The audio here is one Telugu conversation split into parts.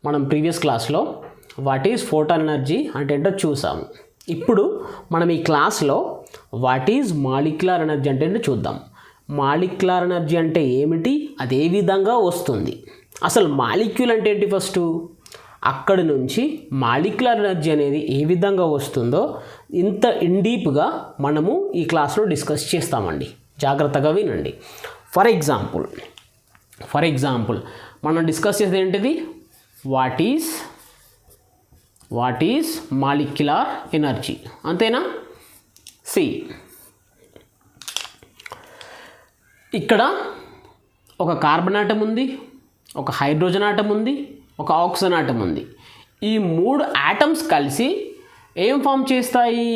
మనం ప్రీవియస్ క్లాస్లో వాట్ ఈజ్ ఫోటాన్ ఎనర్జీ అంటే ఏంటో చూసాము. ఇప్పుడు మనం ఈ క్లాస్లో వాట్ ఈజ్ మాలిక్యులర్ ఎనర్జీ అంటే ఏంటో చూద్దాం. మాలిక్యులర్ ఎనర్జీ అంటే ఏమిటి, అది ఏ విధంగా వస్తుంది, అసలు మాలిక్యూల్ అంటే ఏంటి, ఫస్ట్ అక్కడి నుంచి మాలిక్యులర్ ఎనర్జీ అనేది ఏ విధంగా వస్తుందో ఇంత ఇన్డీప్గా మనము ఈ క్లాస్లో డిస్కస్ చేస్తామండి. జాగ్రత్తగా వినండి. ఫర్ ఎగ్జాంపుల్ మనం డిస్కస్ చేసేది ఏంటిది, వాట్ ఈజ్ మాలిక్యులర్ ఎనర్జీ, అంతేనా? సి, ఇక్కడ ఒక కార్బన్ ఆటం ఉంది, ఒక హైడ్రోజన్ ఆటం ఉంది, ఒక ఆక్సిజన్ ఆటం ఉంది. ఈ 3 ఆటమ్స్ కలిసి ఏం ఫామ్ చేస్తాయి?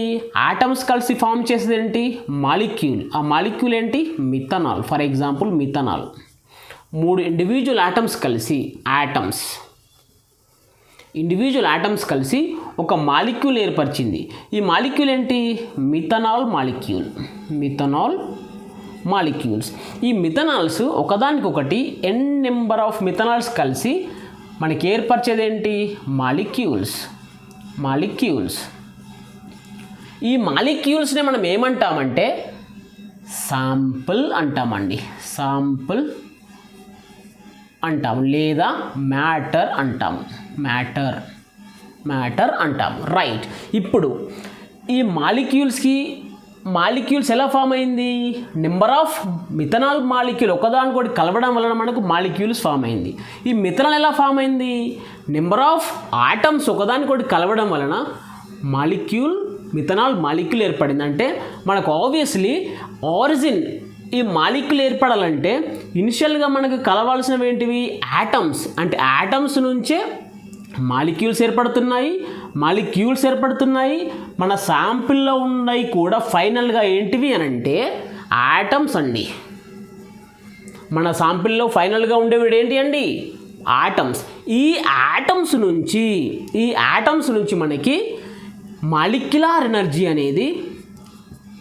ఆటమ్స్ కలిసి ఫామ్ చేసేది ఏంటి? మాలిక్యూల్. ఆ మాలిక్యూల్ ఏంటి? Methanol. For example methanol. 3 individual atoms కలిసి ఒక మాలిక్యూల్ ఏర్పరిచింది. ఈ మాలిక్యూల్ ఏంటి? Methanol molecules. ఈ మిథనాల్స్ ఒకదానికొకటి n నెంబర్ ఆఫ్ మిథనాల్స్ కలిసి మనకి ఏర్పరిచేది ఏంటి? మాలిక్యూల్స్. ఈ మాలిక్యూల్స్ని మనం ఏమంటామంటే శాంపుల్ అంటాము లేదా మ్యాటర్ అంటాము. రైట్. ఇప్పుడు ఈ మాలిక్యూల్స్ ఎలా ఫామ్ అయింది? నెంబర్ ఆఫ్ మిథనాల్ మాలిక్యూల్ ఒకదానికొకటి కలవడం వలన మనకు మాలిక్యూల్స్ ఫామ్ అయింది. ఈ మిథనాల్ ఎలా ఫామ్ అయింది? నెంబర్ ఆఫ్ ఆటమ్స్ ఒకదానికొకటి కలవడం వలన మిథనాల్ మాలిక్యూల్ ఏర్పడింది. అంటే మనకు ఆబ్వియస్లీ ఆరిజిన్ ఈ మాలిక్యూల్ ఏర్పడాలంటే ఇనిషియల్గా మనకు కలవాల్సినవి ఏంటివి? ఆటమ్స్. అంటే ఆటమ్స్ నుంచే మాలిక్యూల్స్ ఏర్పడుతున్నాయి. మన శాంపిల్లో ఉన్నాయి కూడా ఫైనల్గా ఏంటివి అని అంటే ఆటమ్స్ అండి. మన శాంపిల్లో ఫైనల్గా ఉండేవి ఏంటి అండి? ఆటమ్స్. ఈ ఆటమ్స్ నుంచి మనకి మాలిక్యులర్ ఎనర్జీ అనేది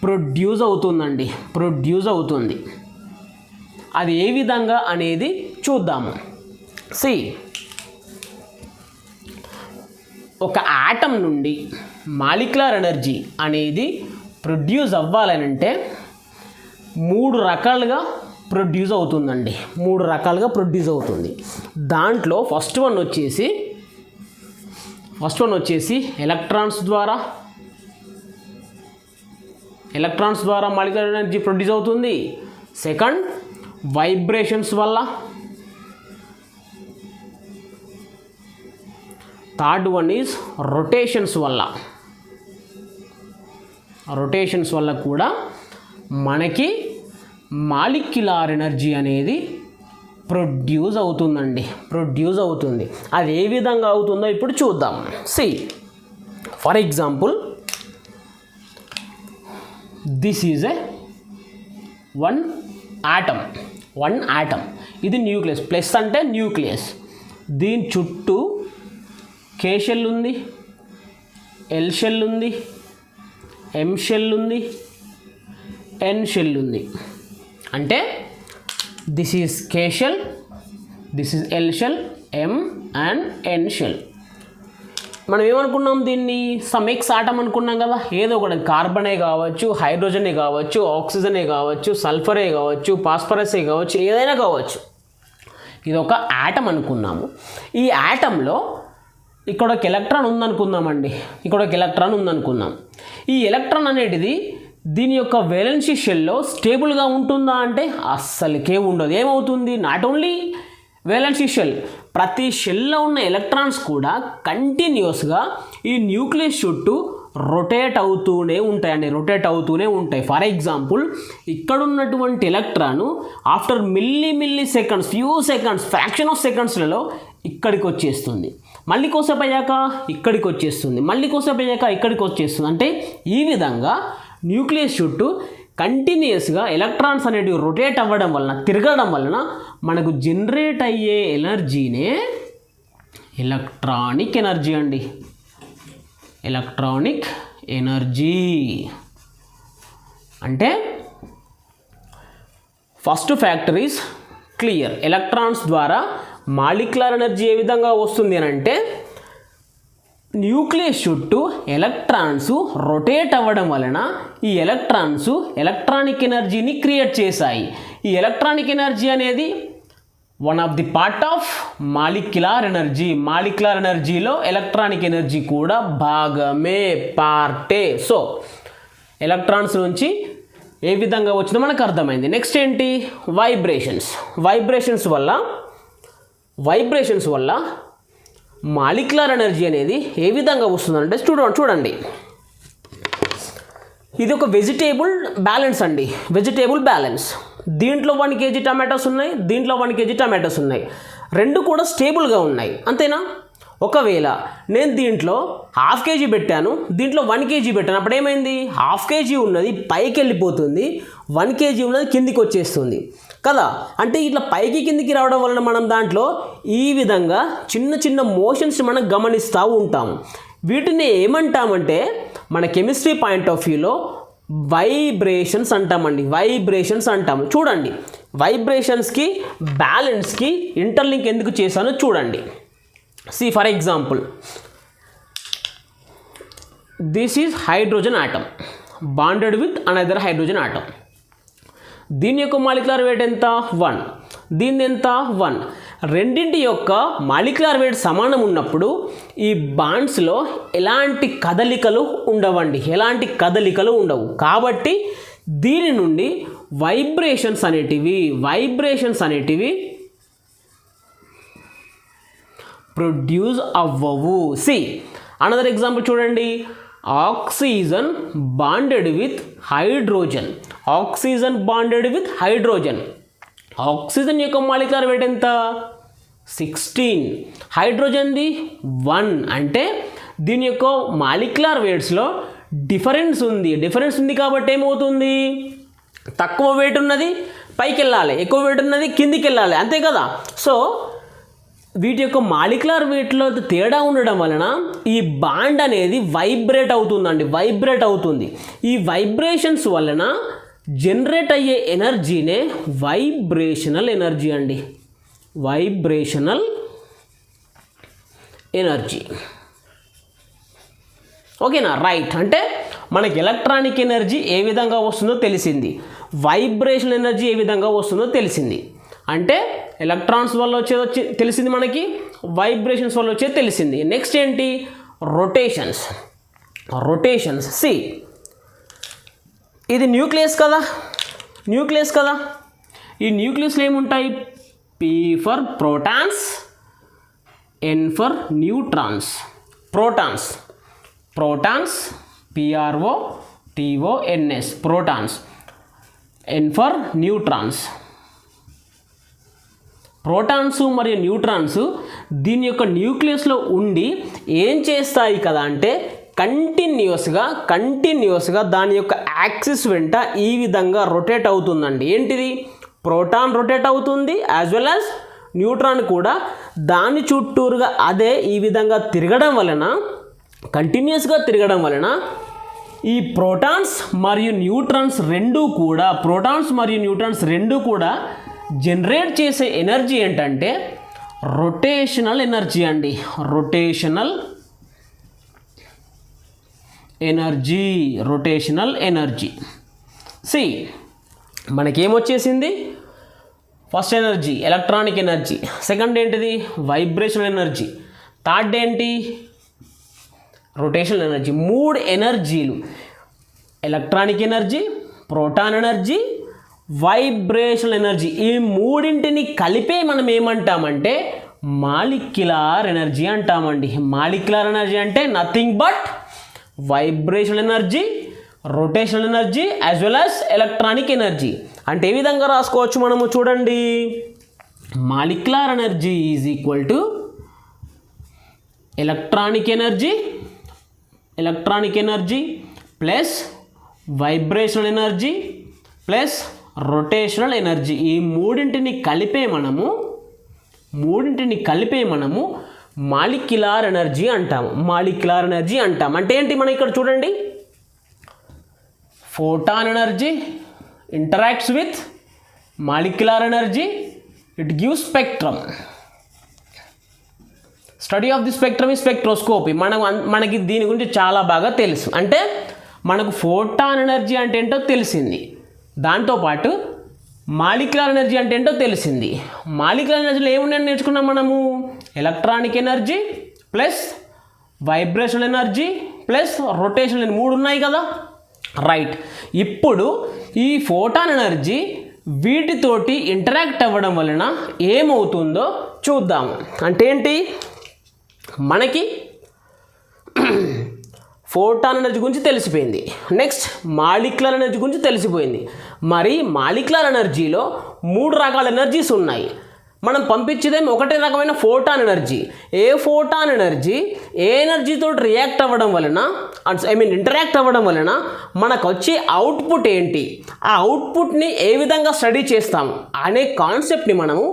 ప్రొడ్యూస్ అవుతుంది. అది ఏ విధంగా అనేది చూద్దాము. సి, ఒక ఆటం నుండి మాలిక్యులర్ ఎనర్జీ అనేది ప్రొడ్యూస్ అవ్వాలనంటే 3 రకాలుగా ప్రొడ్యూస్ అవుతుందండి. 3 రకాలుగా ప్రొడ్యూస్ అవుతుంది. దాంట్లో ఫస్ట్ వన్ వచ్చేసి ఎలక్ట్రాన్స్ ద్వారా మాలిక్యులర్ ఎనర్జీ ప్రొడ్యూస్ అవుతుంది. సెకండ్, వైబ్రేషన్స్ వల్ల. థర్డ్ వన్ ఈజ్ రొటేషన్స్ వల్ల కూడా మనకి మాలిక్యులర్ ఎనర్జీ అనేది ప్రొడ్యూస్ అవుతుంది. అది ఏ విధంగా అవుతుందో ఇప్పుడు చూద్దాం. See, for example this is one atom. ఇది న్యూక్లియస్. ప్లస్ అంటే న్యూక్లియస్. దీని చుట్టూ K షెల్ ఉంది, L షెల్ ఉంది, M షెల్ ఉంది, N షెల్ ఉంది. అంటే this is K shell, this is L shell, M and N shell. మనం ఏమనుకున్నాం? దీన్ని సమ్ ఎక్స్ ఆటమ్ అనుకున్నాం కదా. ఏదో ఒకటి, కార్బనే కావచ్చు, హైడ్రోజనే కావచ్చు, ఆక్సిజనే కావచ్చు, సల్ఫరే కావచ్చు, ఫాస్ఫరసే కావచ్చు, ఏదైనా కావచ్చు. ఇది ఒక ఆటమ్ అనుకున్నాము. ఈ ఆటంలో ఇక్కడ ఒక ఎలక్ట్రాన్ ఉందనుకుందామండి. ఈ ఎలక్ట్రాన్ అనేటిది దీని యొక్క వేలెన్సీ షెల్లో స్టేబుల్గా ఉంటుందా అంటే అస్సలకే ఉండదు. ఏమవుతుంది? నాట్ ఓన్లీ వేలెన్సీ షెల్, ప్రతి షెల్లో ఉన్న ఎలక్ట్రాన్స్ కూడా కంటిన్యూస్గా ఈ న్యూక్లియస్ చుట్టూ రొటేట్ అవుతూనే ఉంటాయి. ఫర్ ఎగ్జాంపుల్, ఇక్కడ ఉన్నటువంటి electron after milliseconds, fraction of సెకండ్స్లలో ఇక్కడికి వచ్చేస్తుంది. మళ్ళీ కోసేపు అయ్యాక ఇక్కడికి వచ్చేస్తుంది. అంటే ఈ విధంగా న్యూక్లియస్ చుట్టూ కంటిన్యూస్గా ఎలక్ట్రాన్స్ అనేటివి రొటేట్ అవ్వడం వలన, తిరగడం వలన మనకు జనరేట్ అయ్యే ఎనర్జీనే ఎలక్ట్రానిక్ ఎనర్జీ అండి. అంటే first factor is clear. Electrons ద్వారా మాలిక్యులర్ ఎనర్జీ ఏ విధంగా వస్తుంది అని అంటే న్యూక్లియస్ చుట్టూ ఎలక్ట్రాన్స్ రొటేట్ అవ్వడం వలన ఈ ఎలక్ట్రాన్స్ ఎలక్ట్రానిక్ ఎనర్జీని క్రియేట్ చేశాయి. ఈ ఎలక్ట్రానిక్ ఎనర్జీ అనేది one of the part of molecular energy. Molecular ఎనర్జీలో ఎలక్ట్రానిక్ ఎనర్జీ కూడా భాగమే, పార్టే. సో ఎలక్ట్రాన్స్ నుంచి ఏ విధంగా వచ్చిందో మనకు అర్థమైంది. నెక్స్ట్ ఏంటి? వైబ్రేషన్స్. వైబ్రేషన్స్ వల్ల మాలిక్యులర్ ఎనర్జీ అనేది ఏ విధంగా వస్తుందంటే చూడండి, ఇది ఒక వెజిటేబుల్ బ్యాలెన్స్ అండి. Vegetable balance. దీంట్లో 1 kg టమాటోస్ ఉన్నాయి, దీంట్లో 1 kg టమాటోస్ ఉన్నాయి. రెండు కూడా స్టేబుల్గా ఉన్నాయి, అంతేనా? ఒకవేళ నేను దీంట్లో 1/2 kg పెట్టాను, దీంట్లో 1 kg పెట్టాను, అప్పుడు ఏమైంది? 1/2 kg ఉన్నది పైకి వెళ్ళిపోతుంది, 1 kg ఉన్నది కిందికి వచ్చేస్తుంది కదా. అంటే ఇట్లా పైకి కిందికి రావడం వలన మనం దాంట్లో ఈ విధంగా చిన్న చిన్న మోషన్స్ మనం గమనిస్తూ ఉంటాము. వీటిని ఏమంటామంటే మన కెమిస్ట్రీ పాయింట్ ఆఫ్ వ్యూలో వైబ్రేషన్స్ అంటామండి. వైబ్రేషన్స్ అంటాము. చూడండి, వైబ్రేషన్స్కి బ్యాలెన్స్కి ఇంటర్లింక్ ఎందుకు చేశానో చూడండి. See, for example, this is hydrogen atom bonded with another hydrogen atom. దీని యొక్క మాలిక్యులర్ వెయిట్ ఎంత? 1. దీని ఎంత? 1. రెండింటి యొక్క మాలిక్యులర్ వెయిట్ సమానం ఉన్నప్పుడు ఈ బాండ్స్లో ఎలాంటి కదలికలు ఉండవు. కాబట్టి దీని నుండి వైబ్రేషన్స్ అనేటివి ప్రొడ్యూస్ అవ్వవు. సి అనదర్ ఎగ్జాంపుల్ చూడండి. Oxygen bonded with hydrogen. Oxygen యొక్క మాలిక్యులర్ వెయిట్ ఎంత? 16. హైడ్రోజన్ది 1. అంటే దీని యొక్క మాలిక్యులర్ వెయిట్స్లో డిఫరెన్స్ ఉంది కాబట్టి ఏమవుతుంది? తక్కువ వెయిట్ ఉన్నది పైకి వెళ్ళాలి, ఎక్కువ వెయిట్ ఉన్నది కిందికి వెళ్ళాలి, అంతే కదా. సో వీటి యొక్క మాలిక్యులర్ వెయిట్లో తేడా ఉండడం వలన ఈ బాండ్ అనేది వైబ్రేట్ అవుతుంది. ఈ వైబ్రేషన్స్ వలన జనరేట్ అయ్యే ఎనర్జీనే వైబ్రేషనల్ ఎనర్జీ అండి. Vibrational energy. ఓకేనా? రైట్. అంటే మనకి ఎలక్ట్రానిక్ ఎనర్జీ ఏ విధంగా వస్తుందో తెలిసింది, వైబ్రేషనల్ ఎనర్జీ ఏ విధంగా వస్తుందో తెలిసింది. అంటే ఎలక్ట్రాన్స్ వల్ల వచ్చేది తెలిసింది మనకి, వైబ్రేషన్స్ వల్ల వచ్చేది తెలిసింది. నెక్స్ట్ ఏంటి? రొటేషన్స్. సి ఇది న్యూక్లియస్ కదా. ఈ న్యూక్లియస్లో ఏముంటాయి? P for protons, N for neutrons. Protons PROTONS, protons. N for neutrons. Protons మరియు న్యూట్రాన్స్ దీని యొక్క న్యూక్లియస్లో ఉండి ఏం చేస్తాయి కదా అంటే కంటిన్యూస్గా దాని యొక్క యాక్సిస్ వెంట ఈ విధంగా రొటేట్ అవుతుందండి. ఏంటిది? ప్రోటాన్ రొటేట్ అవుతుంది, యాజ్ వెల్ యాజ్ న్యూట్రాన్ కూడా దాని చుట్టూరుగా అదే ఈ విధంగా కంటిన్యూస్గా తిరగడం వలన ఈ ప్రోటాన్స్ మరియు న్యూట్రాన్స్ రెండూ కూడా జనరేట్ చేసే ఎనర్జీ ఏంటంటే రొటేషనల్ ఎనర్జీ అండి. Rotational energy. సి మనకేమొచ్చేసింది? First energy electronic energy, second ఏంటిది? వైబ్రేషనల్ ఎనర్జీ, థర్డ్ ఏంటి? Rotational energy. 3 ఎనర్జీలు: electronic energy, proton energy, vibrational energy. ఈ మూడింటిని కలిపే మనం ఏమంటామంటే మాలిక్యులర్ ఎనర్జీ అంటామండి. మాలిక్యులర్ ఎనర్జీ అంటే nothing but vibrational energy, rotational energy as well as electronic energy. అంటే ఏ విధంగా రాసుకోవచ్చు మనము చూడండి. Molecular energy is equal to electronic energy plus vibrational energy plus rotational energy. ఈ మూడింటిని కలిపే మనము మాలిక్యులర్ ఎనర్జీ అంటాము. అంటే ఏంటి? మనం ఇక్కడ చూడండి, photon energy interacts with molecular energy, it gives spectrum. Study of the spectrum ఈ స్పెక్ట్రోస్కోపీ. మనకి దీని గురించి చాలా బాగా తెలుసు. అంటే మనకు ఫోటాన్ ఎనర్జీ అంటే ఏంటో తెలిసింది, దాంతోపాటు మాలిక్యులర్ ఎనర్జీ అంటే ఏంటో తెలిసింది. మాలిక్యులర్ ఎనర్జీలో ఏమున్నాయని నేర్చుకున్నాం మనము? Electronic energy plus vibrational energy plus rotational energy 3 ఉన్నాయి కదా, రైట్. ఇప్పుడు ఈ ఫోటాన్ ఎనర్జీ వీటితోటి ఇంటరాక్ట్ అవ్వడం వలన ఏమవుతుందో చూద్దాము. అంటే ఏంటి, మనకి ఫోటాన్ ఎనర్జీ గురించి తెలిసిపోయింది, నెక్స్ట్ మాలిక్యులర్ ఎనర్జీ గురించి తెలిసిపోయింది. మరి మాలిక్యులర్ ఎనర్జీలో 3 రకాల ఎనర్జీస్ ఉన్నాయి. మనం పంపించేదేమో ఒకటే రకమైన ఫోటాన్ ఎనర్జీ. ఏ ఫోటాన్ ఎనర్జీ ఏ ఎనర్జీతో రియాక్ట్ అవ్వడం వలన ఇంటరాక్ట్ అవ్వడం వలన మనకు వచ్చే అవుట్పుట్ ఏంటి, ఆ అవుట్పుట్ని ఏ విధంగా స్టడీ చేస్తాము అనే కాన్సెప్ట్ని మనము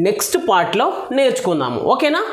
నెక్స్ట్ పార్ట్లో నేర్చుకుందాము. ఓకేనా?